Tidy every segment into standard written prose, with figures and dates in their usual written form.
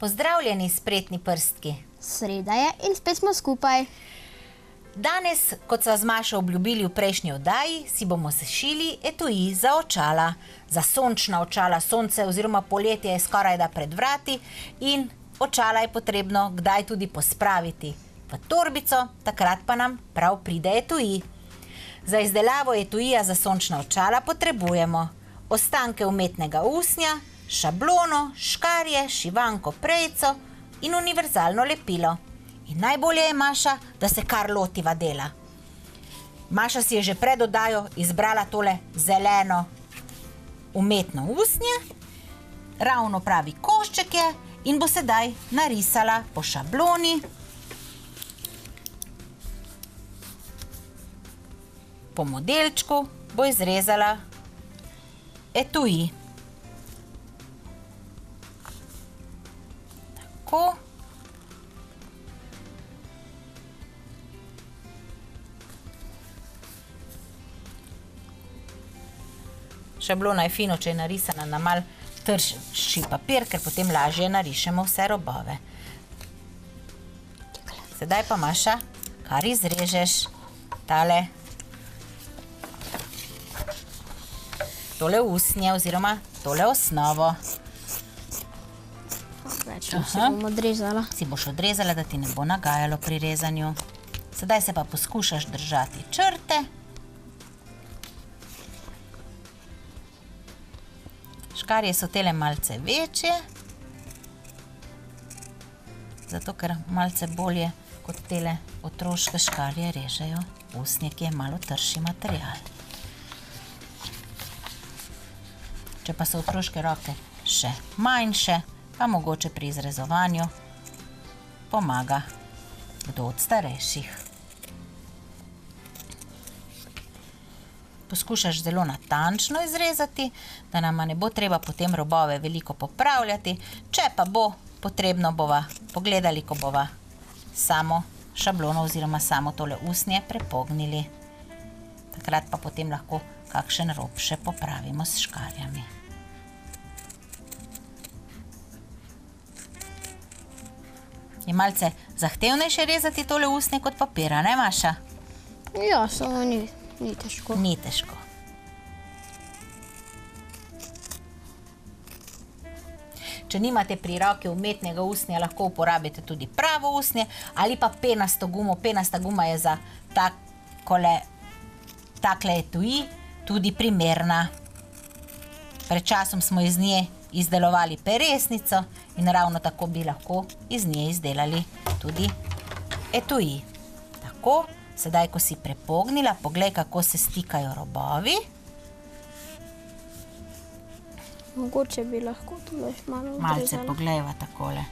Pozdravljeni, spretni prstki. Sreda je in spet smo skupaj. Danes, kot sva z Mašo obljubili v prejšnji oddaji, si bomo sešili etui za očala. Za sončna očala, sonce oziroma poletje je skorajda pred vrati in očala je potrebno kdaj tudi pospraviti v torbico, takrat pa nam prav pride etui. Za izdelavo etuija za sončna očala potrebujemo ostanke umetnega usnja, šablono, škarje, šivanko prejico in univerzalno lepilo. In najbolje je, Maša, da se kar lotiva dela. Maša si je že pred oddajo izbrala tole zeleno umetno usnje, ravno pravi košček je in bo sedaj narisala po šabloni. Po modelčku bo izrezala etui. Tako. Šablona je fino, če je narisana na mal trši papir, ker potem lažje narišemo vse robove. Sedaj pa, Maša, kar izrežeš tole usnje oziroma tole osnovo. Večno si bom odrezala. Si boš odrezala, da ti ne bo nagajalo pri rezanju. Sedaj se pa poskušaš držati črte. Škarje so tele malce večje, zato ker malce bolje kot tele otroške škarje režejo usnje, ki je malo trši material. Če pa so otroške roke še manjše, pa mogoče pri izrezovanju pomaga kdo od starejših. Poskušaš zelo natančno izrezati, da nama ne bo treba potem robove veliko popravljati. Če pa bo potrebno, bova pogledali, ko bova samo šablono oziroma samo tole usnje prepognili. Takrat pa potem lahko kakšen rob še popravimo s škarjami. Je malce zahtevnejše rezati tole usnje kot papira, ne, Maša? Ja, samo ni težko. Ni težko. Če nimate pri roki umetnega usnja, lahko uporabite tudi pravo usnje ali pa penasto gumo. Penasta guma je za takle etui tudi primerna. Pred časom smo iz nje izdelovali peresnico in ravno tako bi lahko iz nje izdelali tudi etui. Tako. Sedaj, ko si prepognila, poglej, kako se stikajo robovi. Mogoče bi lahko tole malo odrezala. Malce poglejva takole,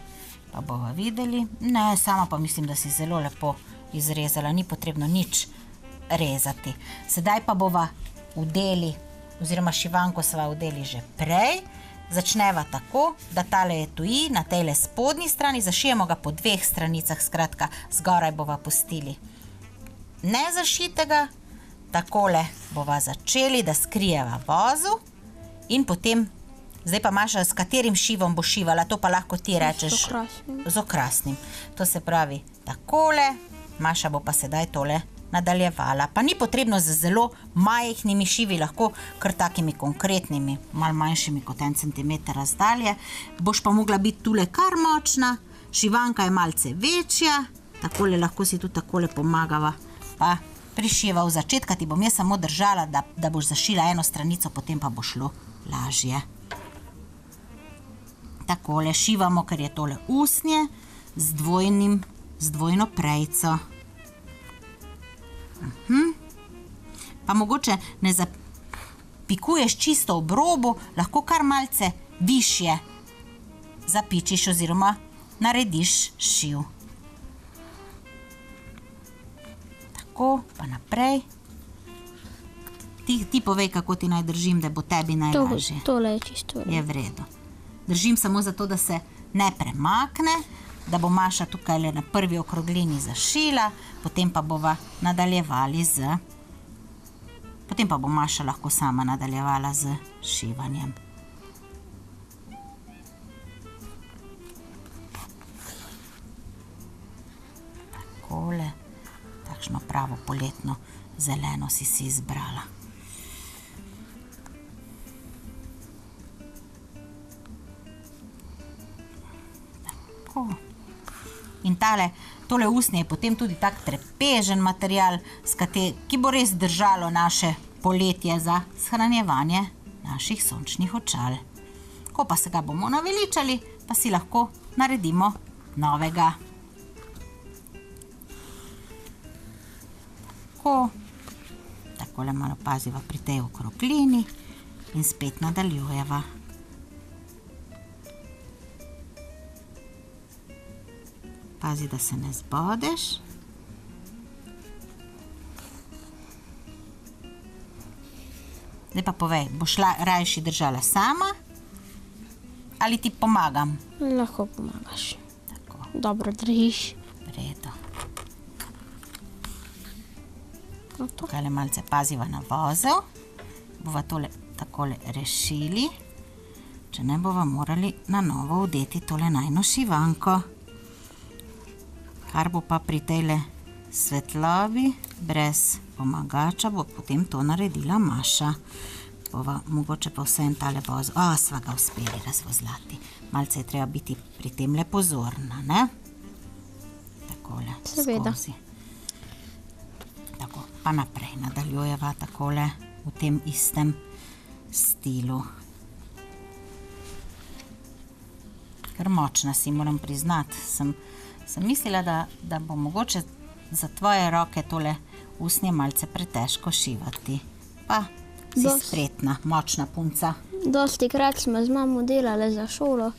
pa bova videli. Ne, sama pa mislim, da si zelo lepo izrezala, ni potrebno nič rezati. Sedaj pa bova vdeli, oziroma šivanko sva vdeli že prej. Začneva tako, da tale etui na tejle spodnji strani, zašijemo ga po dveh stranicah, skratka, zgoraj bova pustili nezašitega, takole bova začeli, da skrijeva vozu in potem, zdaj pa Maša, s katerim šivom bo šivala, to pa lahko ti rečeš. Z okrasnim. Z okrasnim. To se pravi takole, Maša bo pa sedaj tole nadaljevala. Pa ni potrebno z zelo majhnimi šivi, lahko kar takimi konkretnimi, malo manjšimi kot 1 centimeter razdalje. Boš pa mogla biti tule kar močna, šivanka je malce večja, takole lahko si tudi takole pomagava. Pa prišiva v začetka, ti bom jaz samo držala, da boš zašila eno stranico, potem pa bo šlo lažje. Takole šivamo, ker je tole usnje z dvojno prejico. Pa mogoče ne zapikuješ čisto ob robu, lahko kar malce višje zapičiš oziroma narediš šiv. Pa naprej. Ti povej, kako ti naj držim, da bo tebi najlažje. Tole je čisto. Je v redu. Držim samo zato, da se ne premakne, da bo Maša tukaj le na prvi okroglini zašila, potem pa bova nadaljevali potem pa bo Maša lahko sama nadaljevala z šivanjem. pravo poletno zeleno si izbrala. Tako. In tole usnje je potem tudi tak trpežen material, ki bo res držalo naše poletje za shranjevanje naših sončnih očal. Ko pa se ga bomo naveličali, pa si lahko naredimo novega. Takole malo paziva pri tej okroglini in spet nadaljujeva. Pazi, da se ne zbodeš. Zdaj pa povej, boš rajši držala sama ali ti pomagam? Lahko pomagaš. Tako, Dobro držiš. v redu. No to. Tukaj malce paziva na vozel. Bova tole takole rešili, če ne bova morali na novo vdeti tole najino šivanko. Kar bo pa pri tejle svetlobi brez pomagača, bo potem to naredila Maša. Bova mogoče pa vsem tale vozel. Sva ga uspeli razvozlati. Malce je treba biti pri temle pozorna, ne? Takole, Seveda. skozi. Tako, pa naprej nadaljujeva takole v tem istem stilu. Ker močna si, moram priznati. Sem mislila, da bo mogoče za tvoje roke tole usnje malce pretežko šivati. Pa si spretna, močna punca. Dosti krat smo z mamo delali za šolo,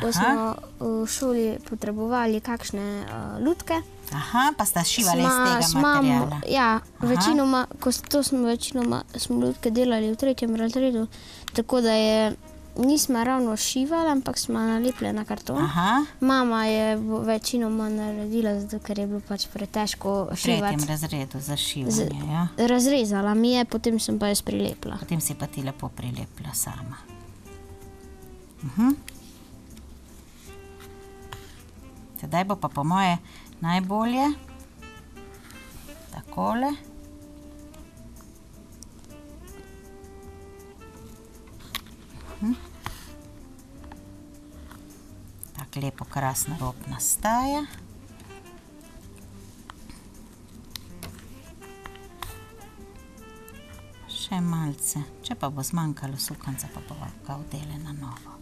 ko smo v šoli potrebovali kakšne lutke. Aha, pa sta šivali iz tega materijala. Ja, večinoma smo lutke delali v 3. razredu, tako da nismo ravno šivali, ampak smo nalepili na karton. Aha, Mama je večinoma naredila, zato ker je bilo pač pretežko v 3. šivati. razredu za šivanje, ja. Razrezala mi je, potem sem pa jaz prilepila. Potem si pa ti lepo prilepila sama. Sedaj bo pa po moje najbolje takole. Tak lepo krasna rob nastaja. Še malce. Če pa bo zmanjkalo sukanca, pa bova ga vdele na novo.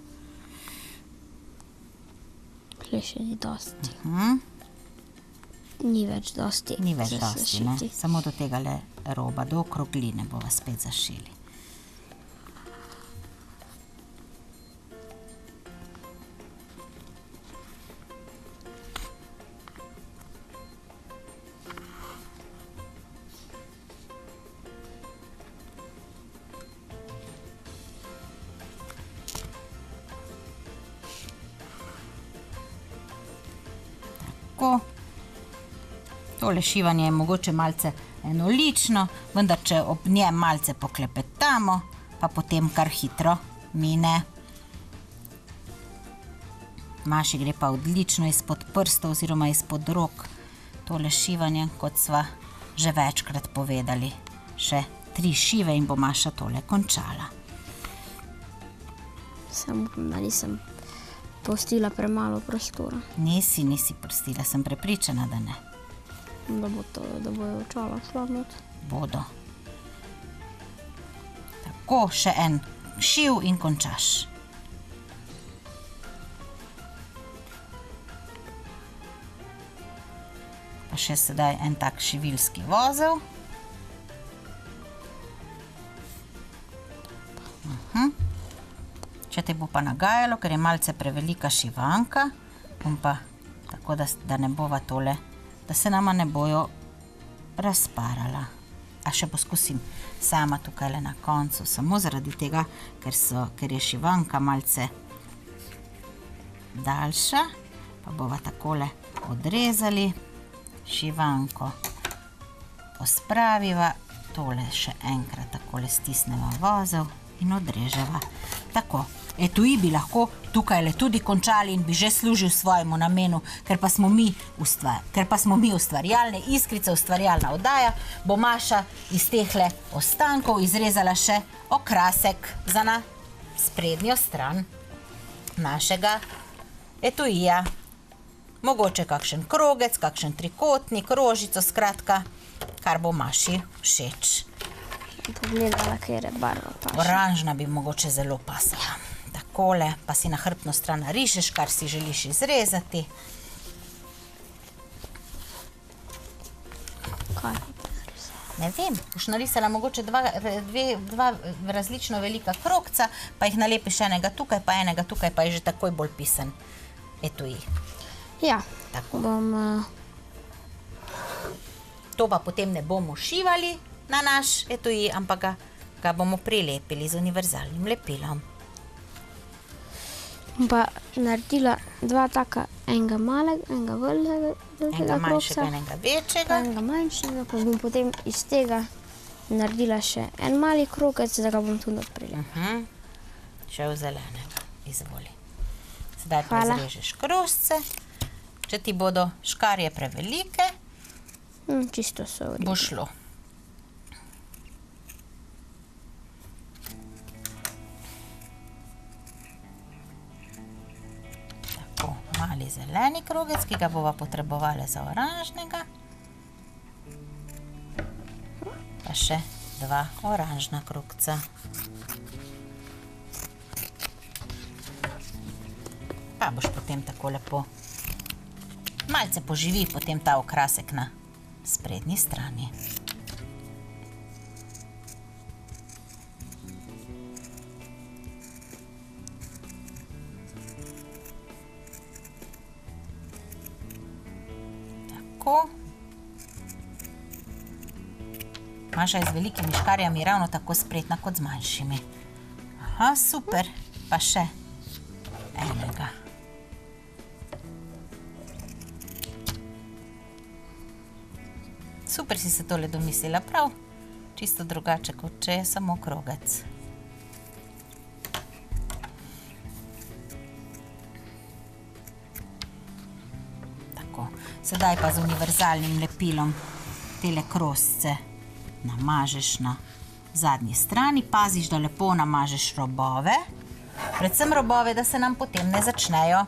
Tle še ni dosti. Mhm. Ni več dosti. Ni več za dosti, ne? zašiti. Samo do tega le roba, do okrogline bova spet zašili. Tako. Tole šivanje je mogoče malce enolično, vendar če ob njem malce poklepetamo, pa potem kar hitro mine. Maši gre pa odlično izpod prstov oziroma izpod rok tole šivanje, kot sva že večkrat povedali. Še 3 šive in bo Maša tole končala. Samo da nisem pustila premalo prostora, Nisi pustila, sem prepričana, da ne. da bojo očala šla not. Bodo. Tako, še en šiv in končaš. Pa še sedaj en tak šivilski vozel. Če te bo pa nagajalo, ker je malce prevelika šivanka, bom pa tako, da ne bova tole, da se nama ne bojo razparala. A še poskusim sama tukaj na koncu, samo zaradi tega, ker je šivanka malce daljša, pa bova takole odrezali, šivanko pospraviva, tole še enkrat takole stisneva vozel in odreževa. Tako, etui bi lahko tukaj tudi končali in bi že služil svojemu namenu, ker pa smo mi ustvarjalne iskrice, ustvarjalna oddaja, bo Maša iz tehle ostankov izrezala še okrasek za na sprednjo stran našega etuija. Mogoče kakšen krogec, kakšen trikotnik, rožico, skratka, kar bo Maši všeč. Pogledala, kjer je barva paša. Oranžna bi mogoče zelo pasala. Takole, pa si na hrbtno stran narišeš, kar si želiš izrezati. Kaj? Ne vem, boš narisala mogoče dva različno velika krogca, pa jih nalepiš enega tukaj, pa enega tukaj, pa je že takoj bolj pisan etui. Ja, Tako. bom... To pa potem ne bomo šivali na naš etui, ampak ga bomo prilepili z univerzalnim lepilom. pa naredila dva taka, enega malega, enega velikega Enega manjšega krogca, in enega večjega. enega manjšega, pa bom potem iz tega naredila še en mali krogec, da ga bom tu not prilepila. Še v zelenega, izvoli. Sedaj pa Hvala. izrežeš krožce. Če ti bodo škarje prevelike, Čisto so v redu. bo šlo. Tako, mali zeleni krogec, ki ga bova potrebovali za oranžnega. Pa še dva oranžna krogca. Pa boš potem tako lepo malce poživi potem ta okrasek na sprednji strani. Tako. Maša je z velikimi škarjami ravno tako spretna kot z manjšimi. Aha, super. Pa še enega. Super si se tole domislila, prav? Čisto drugače, kot če je samo krogec. Tako, sedaj pa z univerzalnim lepilom tele krožce namažeš na zadnji strani. Paziš, da lepo namažeš robove. Predvsem robove, da se nam potem ne začnejo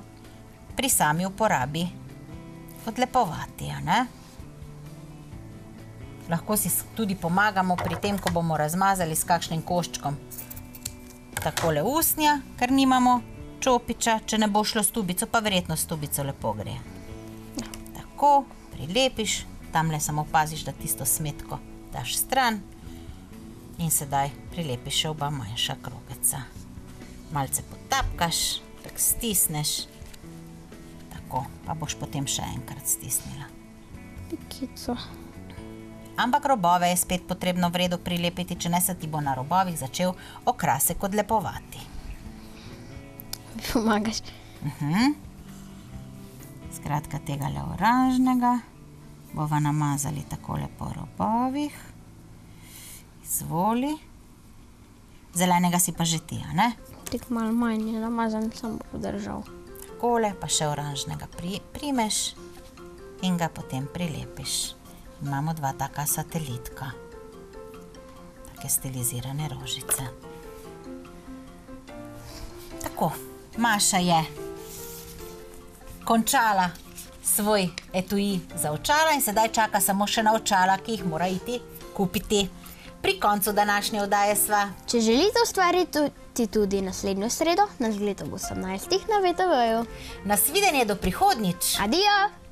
pri sami uporabi odlepovati, a ne? Lahko si tudi pomagamo pri tem, ko bomo razmazali s kakšnim koščkom takole usnja, ker nimamo čopiča. Če ne bo šlo s tubico, pa verjetno s tubico lepo gre. Tako, prilepiš, tamle samo paziš, da tisto smetko daš stran in sedaj prilepiš še oba manjša krogeca. Malce potapkaš, tako stisneš, tako, pa boš potem še enkrat stisnila. Pikico. Ampak robove je spet potrebno v redu prilepiti, če ne se ti bo na robovih začel okrasek odlepovati. Pomagaš. Skratka, tega le oranžnega bova namazali takole po robovih. Izvoli. Zelenega si pa že ti, a ne? Tik malo manj je namazan, sam bo podržal. Takole, pa še oranžnega primeš in ga potem prilepiš. Imamo dva taka satelitka, take stilizirane rožice. Tako, Maša je končala svoj etui za očala in sedaj čaka samo še na očala, ki jih mora iti kupiti. Pri koncu današnje oddaje sva. Če želite ustvariti tudi naslednjo sredo, nas gleda ob 18. na VTV-ju. Nasvidenje do prihodnjič. Adijo!